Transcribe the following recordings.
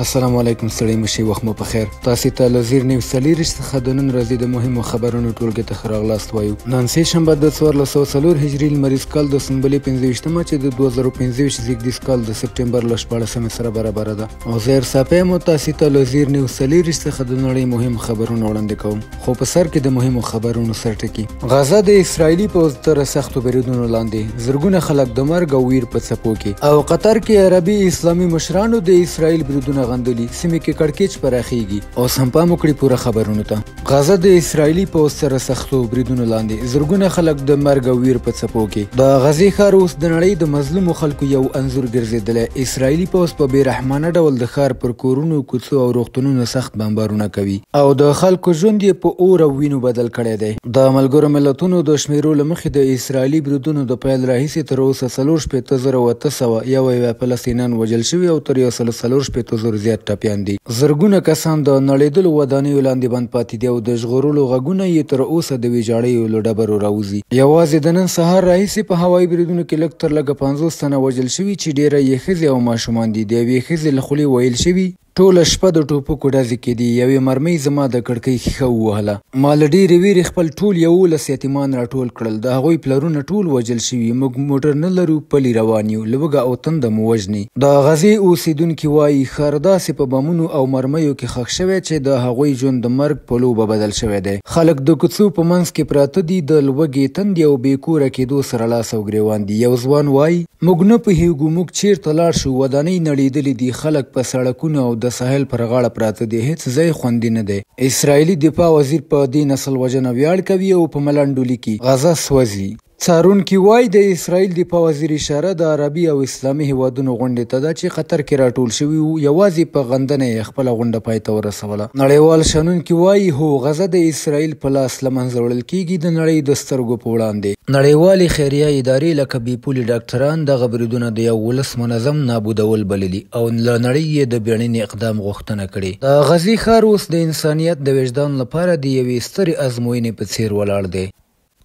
السلام علیکم ستړي مشي وخت مو په خیر. تاسو ته له زیر نیوز څلوېښت څخه د نن ورځې د مهمو خبرونو ټولګې ته ښه راغلاست وایو. نن سه شنبه د 1404 هجري لمریز کال د سنبلې 25مه چې د 2025 زیږدیز کال د سپټمبر له 14مې سره برابر ده. عزیر صافی مو تاسو ته له زیر نیوز څلوېښت څخه د نړۍ مهم خبرونه وړاندې کوم. خو په سر کې د مهمو خبرونو سرټکی. غزه د اسرایلی پوځ تر سختو بریدونو لاندې، زرګونه خلک د مرګ او ویر په څپو کې، او قطر کې عربي اسلامي مشرانو د اسرایل بریدونه غندلي، سیمې کې کړکېچ پراخیږي. او سمپام وکړي پوره خبرونو ته. غزه د اسرایلی پوځ سره سختو بریدونو لاندې، زرګونه خلک د مرګ او ویر په څپو کې. د غزې ښار اوس د نړۍ د مظلومو خلکو یو انځور ګرځېدلی. اسرایلی پوځ په بې رحمانه ډول د ښار پر کورونو، کوڅو او روغتونونو سخت بمبارونه کوي، او د خلکو ژوند یې په اور او وینو بدل کړی دی. د ملګرو ملتونو د شمیرو له مخې د اسرایلي بریدونو د پیل راهیسې تر اوسه 4,800 فلسطینیان وژل شوي او تر 1,400 زیات ټپیان دي. زرګونه کسان د نړېدلو ودانیو لاندې بند پاتې دي او د ژغورلو غږونه یې تر اوسه د ویجاړیو له ډبرو راوځي. یوازې د نن سهار راهیسې په هوایي بریدونو کې لږ تر لږه 50 تنه وژل شوي چې ډیره یې ښځې او ماشومان دي. د یوې ښځې له خولې ویل شوي ټوله شپه د ټوپکو ډزې کېدې، یوې مرمۍ زما د کړکۍ ښیښه ووهله. ما له ډېرې ویرې خپل ټول 11 یتیمان راټول کړل. د هغوی پلرونه ټول وژل شوي. موږ موټر نه لرو، پلي روان یو، له وږه او تنده مو وژني. د غزې اوسېدونکي وایي ښار داسې په بمونو او مرمیو کې ښخ شوی چې د هغوی ژوند د مرګ په لوبه بدل شوی دی. خلک د کوڅو په منځ کې پراته دي، د لوږې، تندې او بې کوره کېدو سره لاس او ګریوان دي. یو ځوان وایي موږ نه پوهېږو موږ چیرته لاړ شو، ودانۍ نړېدلې دي، خلک په سړکونو او د ساحل پر غاړه پراته دي، هیڅ ځای خوندي نه دی. اسرائیلي دفاع وزیر په دې نسل وژنه ویاړ کوي او په ملنډو لیکي غزه سوځي. څارونکي وایي د اسرائیل دفاع وزیر اشاره د عربي او اسلامي هیوادونو غونډې ته ده چې قطر کې راټول شوي وو. یوازې په غندنه یې خپله غونډه پای ته ورسوله. نړیوال شنونکي وایي هو، غزه د اسرائیل په لاس له منځه وړل کېږي د نړۍ د سترګو په وړاندې. نړیوالې خیریه ادارې لکه بې پولې ډاکټران دغه بریدونه د یو ولس منظم نابودول بللي او له نړۍ یې د بیړني اقدام غوښتنه کړې. د غزې ښار اوس د انسانیت د وجدان لپاره د یوې سترې ازموینې په څیر ولاړ دی.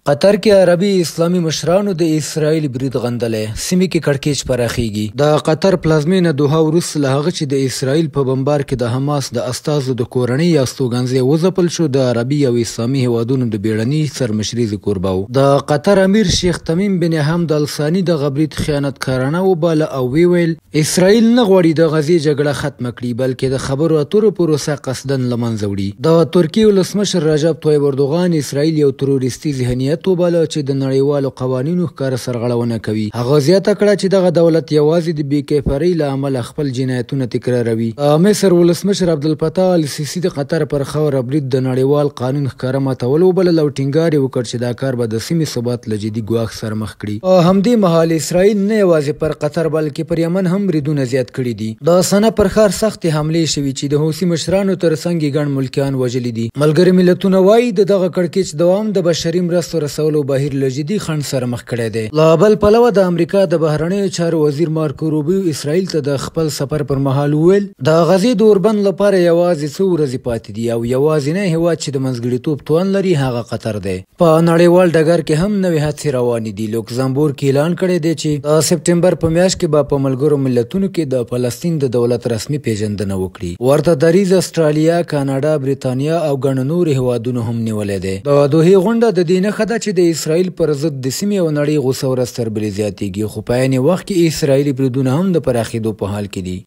قطر کې عربي اسلامي مشرانو د اسرائیل برید غندلی، سیمې کې کړکېچ پراخیږي. د قطر پلازمینه دوحه وروسته له هغه چې د اسرائیل په بمبار کې د حماس د استازو د کورنۍ استوګنځی وځپل شو، د عربي او اسلامي هیوادونو د بیړني سرمشریز کوربه و. د قطر امیر شیخ تمیم بن حمد الثاني دغه برید خیانتکارانه وباله او ویل اسرائیل نه غواړي د غزې جګړه ختمه کړي، بلکې د خبرو اترو پروسه قصدن له منځه وړي. د ترکیې ولسمشر رجب طیب اردوغان اسرائیل یو تروریستي ذهنیت وباله چې د نړیوالو قوانینو ښکاره سرغړونه کوي. هغه زیاته کړه چې دغه دولت یوازې د بېکیفرۍ له امله خپل جنایتونه تکراروي. مصر ولسمشر عبدالفتاح السیسي د قطر پر خاوره برید د نړیوال قانون ښکاره ماتول وبلل او ټینګار یې وکړ چې دا کار به د سیمې ثبات له جدي ګواښ سره مخ کړي. په همدې مهال اسرائیل نه یوازې پر قطر بلکې پر یمن هم بریدونه زیات کړي دي. د سنه پر ښار سختې حملې شوي چې د حوثي مشرانو تر څنګ ګڼ ملکیان وژلي دي. ملګري ملتونه وایي د دغه کړکېچ دوام د بشري مرستو رسولو بهیر له جدي خنډ سره مخ کړی دی. له بل پلوه د امریکا د بهرنیو چارو وزیر مارکو روبیو اسرائیل ته د خپل سفر پر مهال وویل د غزې د اوربند لپاره یوازې څو ورځې پاتې دي او یوازینی هیواد چې د منځګړیتوب توان لري هغه قطر دی. په نړیوال ډګر کې هم نوې هڅې روانې دي. لوکزامبورګ اعلان کړی دی چې د سپټمبر په میاشت کې به په ملګرو ملتونو کې د فلسطین د دولت رسمي پیژندنه وکړي. ورته دریځ استرالیا، کاناډا، بریتانیا او ګڼ نور هیوادونو هم نیولی دی. د دوحې غونډه د دې نښه ده چې د اسرائیل پر ضد د سیمې او نړۍ غوسه ورځ تر بلې زیاتېږي، خو په عین وخت کې اسرائیلي بریدونه هم د پراخېدو په حال کې دي.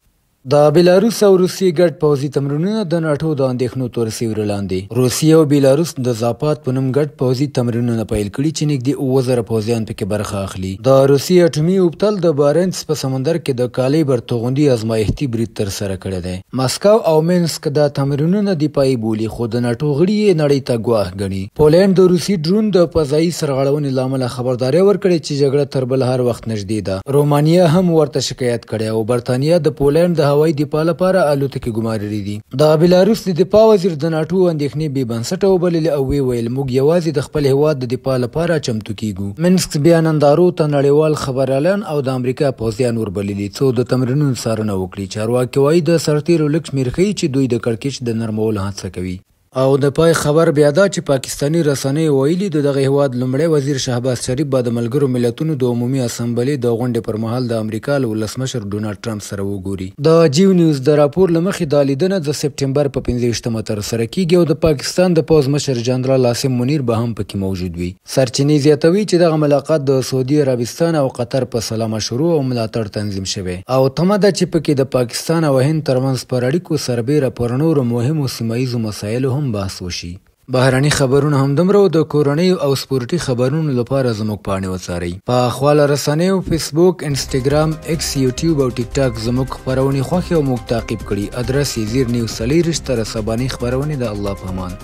د بیلاروس او روسیې ګډ پوځي تمرینونه د ناټو د اندېښنو تور سیوري لاندې. روسیې او بیلاروس د زاپاد په نوم ګډ پوځي تمرینونه پیل کړي چې نږدې 7,000 پوځیان پکې برخه اخلي. د روسیې اټومي اوبتل د بارنس په سمندر کې د کالیبر توغندي ازمایښتي برید ترسره کړی دی. مسکو او مینسک دا تمرینونه دفاعي بولي، خو د ناټو غړي یې نړۍ ته ګواښ ګڼي. پولینډ د روسي ډرون د فضایي سرغړونې له امله خبرداری ورکړې چې جګړه تر بل هر وخت نږدې ده. رومانیا هم ورته شکایت کړی او برتانیا د پولینډ د هوایي دفاع لپاره الوتکې ګمارلي دي. د بیلاروس د دفاع وزیر د ناټو اندېښنې بې بنسټه وبللې او ویل موږ یوازې د خپل هیواد د دفاع لپاره چمتو کیږو. منسک بیا نندارو ته نړیوال خبریالان او د امریکا پوځیان وربللي څو د تمرینونو څارنه وکړي. چارواکي وایي د سرتیرو لږ شمېر ښیي چې دوی د کړکېچ د نرمولو هڅه کوي. او د پای خبر بیا دا چې پاکستانی رسنۍ ویلي د دغه هیواد لومړی وزیر شهباز شریف به د ملګرو ملتونو د عمومي اسمبلې د غونډې پر مهال د امریکا له ولسمشر ډونالډ ټرمپ سره وګوري. د جیو نیوز د راپور له مخې دا لیدنه د سپټمبر په 15مه ترسره کیږي او د پاکستان د پوځ مشر جنرال عاصم منیر به هم پکې موجود وي. سرچینې زیاتوي چې دغه ملاقات د سعودي عربستان او قطر په سلا مشروع او ملاتړ تنظیم شوی او تمه ده چې پکې د پاکستان او هند ترمنځ پر اړیکو سربیره پر نورو مهمو سیمایي مسایلو هم بحث وشي. بهرني خبرونه هم دومره د کورنۍ او سپورتي خبرونو لپاره زموږ پاڼې وڅارئ. په خواله رسنیو فیسبوک، انسټاګرام، ایکس، یوټیوب او ټیک ټاک زموږ خبرونې خوښې او موږ تعقیب کړي. ادرس یې زیر نیوز 40 تر سبانۍ خبرونې د الله په امان.